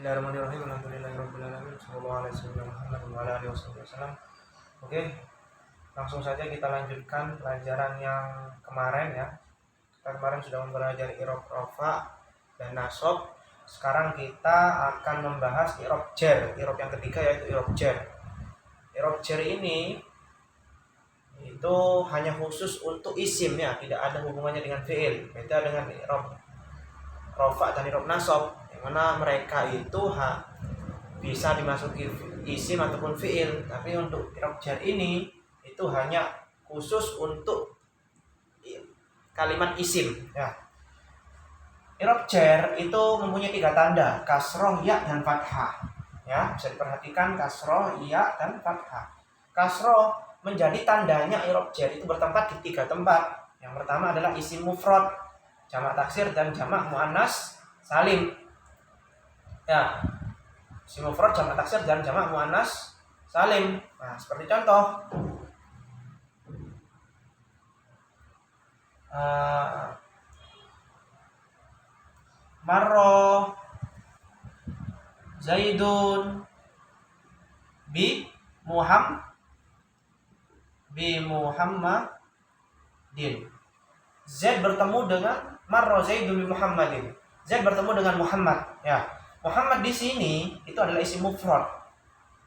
Bismillahirrahmanirrahim. Alhamdulillahirabbil alamin. Shallallahu alaihi wasallam. Oke, langsung saja kita lanjutkan pelajaran yang kemarin ya. Kita kemarin sudah mempelajari i'rab rafa dan nasab. Sekarang kita akan membahas i'rab jar. I'rab yang ketiga yaitu i'rab jar. I'rab jar ini itu hanya khusus untuk isim ya, tidak ada hubungannya dengan fi'il. Beda dengan i'rab rafa dan i'rab nasab, yang mana mereka itu bisa dimasuki isim ataupun fi'il. Tapi untuk i'rab jar ini itu hanya khusus untuk kalimat isim ya. I'rab jar itu mempunyai 3 tanda, kasroh, ya, dan fathah ya. Bisa diperhatikan kasroh, ya, dan fathah. Kasroh menjadi tandanya i'rab jar itu bertempat di 3 tempat. Yang pertama adalah isim mufrad, jamak taksir, dan jamak muannas salim ya. Isim mufrad, jamak taksir, dan jamak muannas salim. Nah, seperti contoh marro zaidun bi Muhammadin. Z bertemu dengan marro zaidun bi Muhammadin. Z bertemu dengan Muhammad ya. Muhammad di sini itu adalah isim mufrad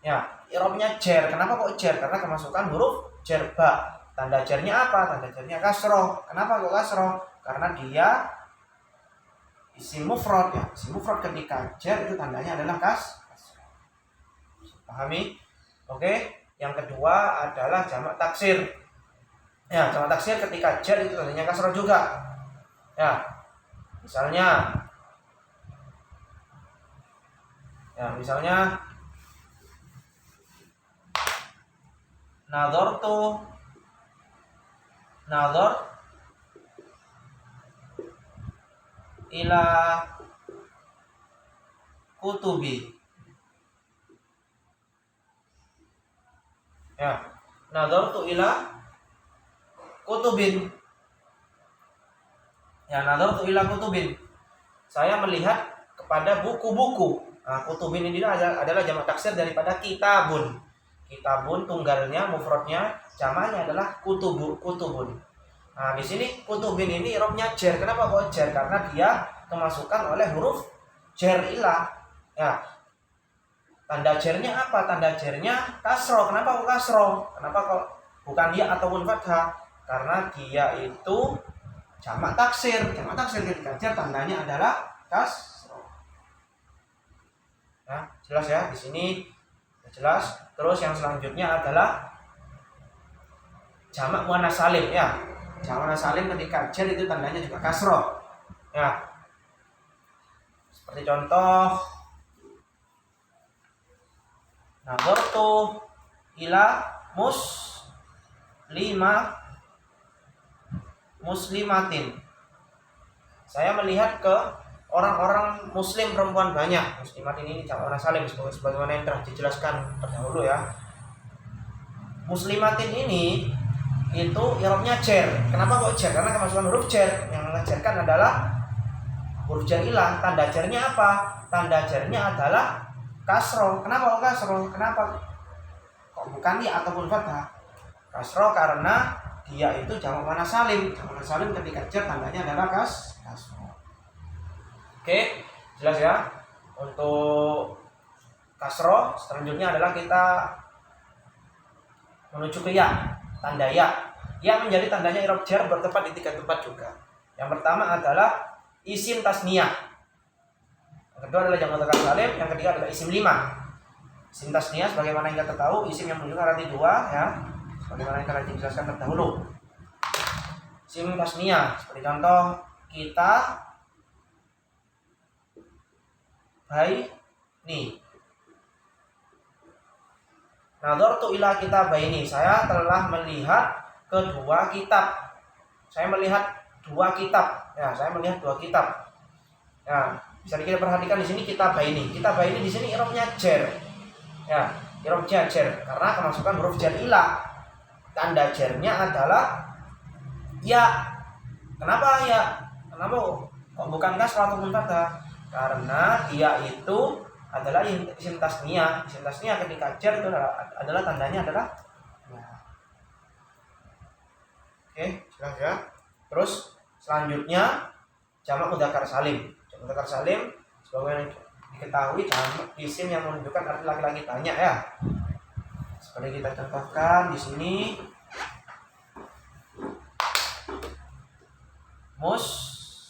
ya. I'rabnya jar. Kenapa kok jar? Karena kemasukan huruf jar ba. Tanda jarnya apa? Tanda jarnya kasroh. Kenapa kok kasroh? Karena dia isim mufrad ya. Isim mufrad ketika jar itu tandanya adalah kasroh. Pahami? Oke. Yang kedua adalah jamak taksir. Ya, jamak taksir ketika jar itu tandanya kasroh juga. Ya. Misalnya nador ila kutubi ya. Nador ila kutubin ya. Nador ila kutubin, saya melihat kepada buku-buku. Nah, kutubin ini adalah jamak taksir daripada kitabun. Kitabun tunggalnya, mufradnya, jamaknya adalah kutubun. Nah, di sini kutubin ini i'rabnya jar. Kenapa kok jar? Karena dia kemasukan oleh huruf jar ilah. Ya. Tanda jarnya apa? Tanda jarnya kasroh. Kenapa kok kasroh? Kenapa kok bukan ya ataupun fathah? Karena dia itu jamak taksir. Jamak taksir ketika jar tandanya adalah kasroh. Ya, jelas ya di sini jelas. Terus yang selanjutnya adalah jamak muannas salim ya. Jamak muannas salim ketika jar itu tandanya juga kasroh ya. Seperti contoh nadortu ila muslimatin. Saya melihat ke orang-orang muslim perempuan banyak. Muslimatin ini jamak muannas salim sebagaimana yang telah dijelaskan terdahulu ya. Muslimatin ini itu i'rabnya jar. Kenapa kok jar? Karena kemasukan huruf jar. Yang mengajarkan adalah huruf jar ilah. Tanda jarnya apa? Tanda jarnya adalah kasroh. Kenapa kok kasroh? Kenapa kok bukan ya ataupun fathah? Kasroh karena dia itu jamak muannas salim. Jamak muannas salim ketika jar tandanya adalah kasroh. Oke, jelas ya. Untuk kasroh selanjutnya adalah kita menuju ke ya. Tanda ya. Ya menjadi tandanya i'rab jar bertempat di 3 tempat juga. Yang pertama adalah isim tasniyah. Yang kedua adalah jamak mudzakkar salim. Yang ketiga adalah isim 5. Isim tasniyah sebagaimana yang kita tahu isim yang menunjukkan arti 2 ya. Sebagaimana yang telah dijelaskan terdahulu. Isim tasniyah seperti contoh kita baini. Nadortu ila kitabaini, saya telah melihat kedua kitab. Saya melihat 2 kitab. Ya, saya melihat 2 kitab. Ya, bisa kita perhatikan di sini kitabaini. Kitabaini di sini i'rabnya jar. Ya, i'rabnya jar karena kemasukan huruf jar ilah. Tanda jarnya adalah ya. Kenapa ya? Kenapa kok bukan kasroh ataupun fathah? Karena dia itu adalah isim tasniyah. Isim tasniyah ketika jar itu adalah tandanya adalah ya. Oke, jelas ya. Terus selanjutnya jamak mudzakkar salim. Jamak mudzakkar salim sebagaimana diketahui jamak isim yang menunjukkan arti laki-laki banyak ya. Seperti kita contohkan di sini muslimina.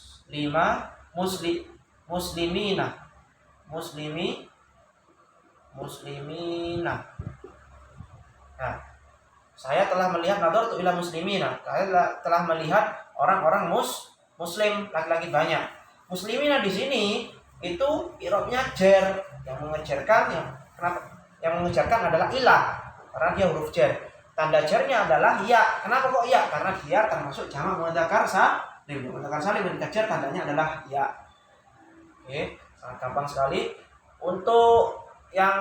Nah, saya telah melihat nadhartu ila muslimina. Saya telah melihat orang-orang muslim, laki-laki banyak. Muslimina di sini itu i'rabnya jar, yang mengejarkan adalah ilah karena dia huruf jar. Tanda jarnya adalah ya. Kenapa kok ya? Karena dia termasuk jamak mudzakkar salim. Mudzakkar salim ketika jar tandanya adalah ya. Oke, sangat gampang sekali. Untuk yang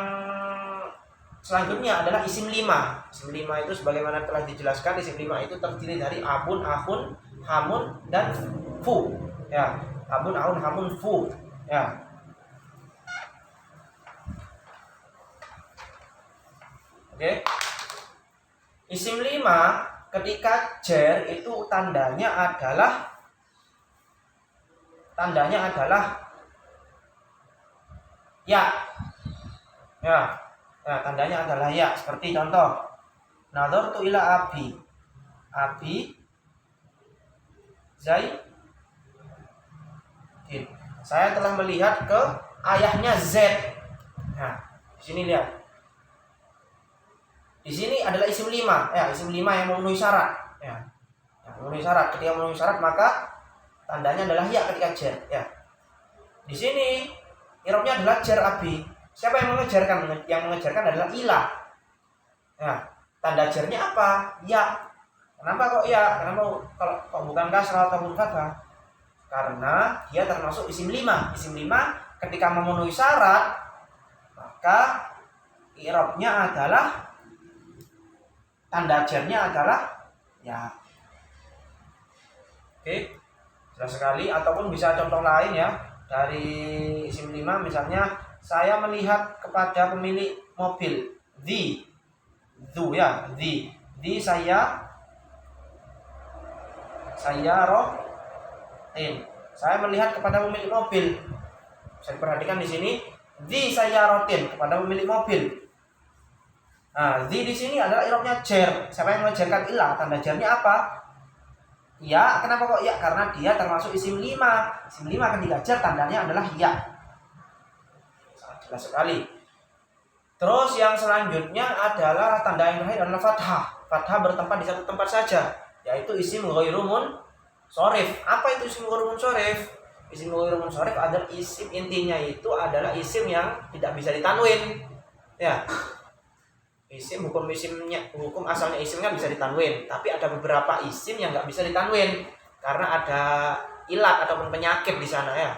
selanjutnya adalah isim 5. Isim 5 itu sebagaimana telah dijelaskan, isim 5 itu terdiri dari abun, ahun, hamun, dan fu. Ya, abun, ahun, hamun, fu. Ya. Oke. Isim 5 ketika jar itu tandanya adalah ya. Ya. Nah, tandanya adalah ya. Seperti contoh, nadhartu ila abi Zaidin. Saya telah melihat ke ayahnya Z. Nah, di sini lihat. Di sini adalah isim 5. Ya, isim 5 yang memenuhi syarat. Ya. Yang memenuhi syarat. Ketika memenuhi syarat maka tandanya adalah ya ketika jar. Ya. Di sini i'rabnya adalah jar abi. Siapa yang mengejarkan? Yang mengejarkan adalah ilah. Ya, tanda jarnya apa? Ya. Kenapa kok ya? Kenapa kalau bukan kasrah ataupun fathah? Karena dia termasuk isim 5. Isim 5 ketika memenuhi syarat maka i'rabnya adalah tanda jarnya adalah ya. Oke. Jelas sekali. Ataupun bisa contoh lain ya dari isim 5, misalnya saya melihat kepada pemilik mobil the rotin. Saya melihat kepada pemilik mobil. Saya perhatikan di sini saya rotin kepada pemilik mobil. Nah, di sini adalah i'rabnya jar. Siapa yang mengejarkan ilah? Tanda jarnya apa? Ya. Kenapa kok ya? Karena dia termasuk isim 5. Isim 5 ketika jar tandanya adalah ya. Jelas sekali. Terus yang selanjutnya adalah tanda yang terakhir adalah fathah. Fathah bertempat di satu tempat saja, yaitu isim ghairu munsharif. Apa itu isim ghairu munsharif? Isim ghairu munsharif adalah isim, intinya itu adalah isim yang tidak bisa ditanwin. Ya. Hukum asalnya isim kan bisa ditanwin, tapi ada beberapa isim yang nggak bisa ditanwin karena ada ilat ataupun penyakit di sana ya.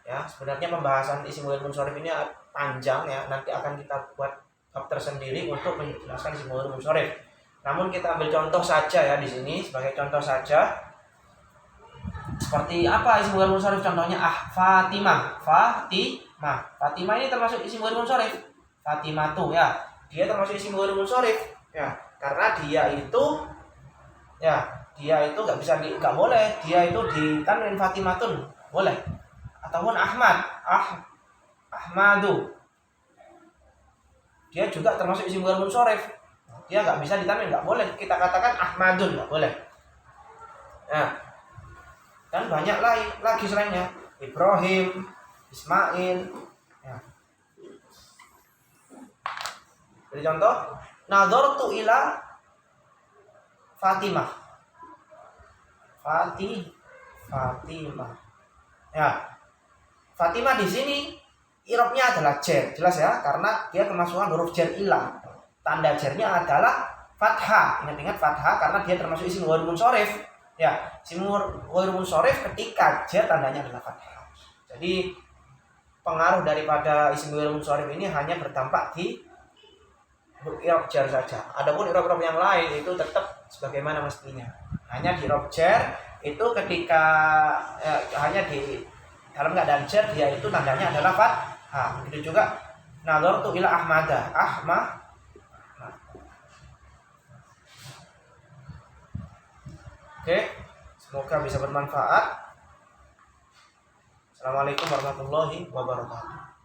Ya, sebenarnya pembahasan isim ghairu munsharif ini panjang ya, nanti akan kita buat bab tersendiri untuk menjelaskan isim ghairu munsharif. Namun kita ambil contoh saja ya di sini sebagai contoh saja. Seperti apa isim ghairu munsharif? Contohnya Fatimah. Fatimah ini termasuk isim ghairu munsharif. Fatimah tuh ya, dia termasuk isim ghairu munsharif ya, karena dia itu nggak bisa nggak boleh dia itu ditanwin Fatimatun, boleh. Ataupun Ahmadu, dia juga termasuk isim ghairu munsharif, dia nggak bisa ditanwin, nggak boleh kita katakan Ahmadun, nggak boleh. Nah, dan banyak lagi selainnya, Ibrahim, Ismail ya. Jadi contoh, nadhartu ila Fatimah ya. Fatimah di sini i'rabnya adalah jar, jelas ya, karena dia kemasukan huruf jar ilah. Tanda jarnya adalah fathah. Ingat-ingat fathah karena dia termasuk isim ghairu munsharif. Ya, isim ghairu munsharif ketika jar tandanya adalah fathah. Jadi pengaruh daripada isim ghairu munsharif ini hanya berdampak di i'rab jar saja. Adapun i'rab yang lain itu tetap sebagaimana mestinya. Hanya di i'rab jar itu ketika hanya di dalam keadaan jar dia itu tandanya adalah Begitu juga nadhartu ila Ahmada. Oke, semoga bisa bermanfaat. Assalamualaikum warahmatullahi wabarakatuh.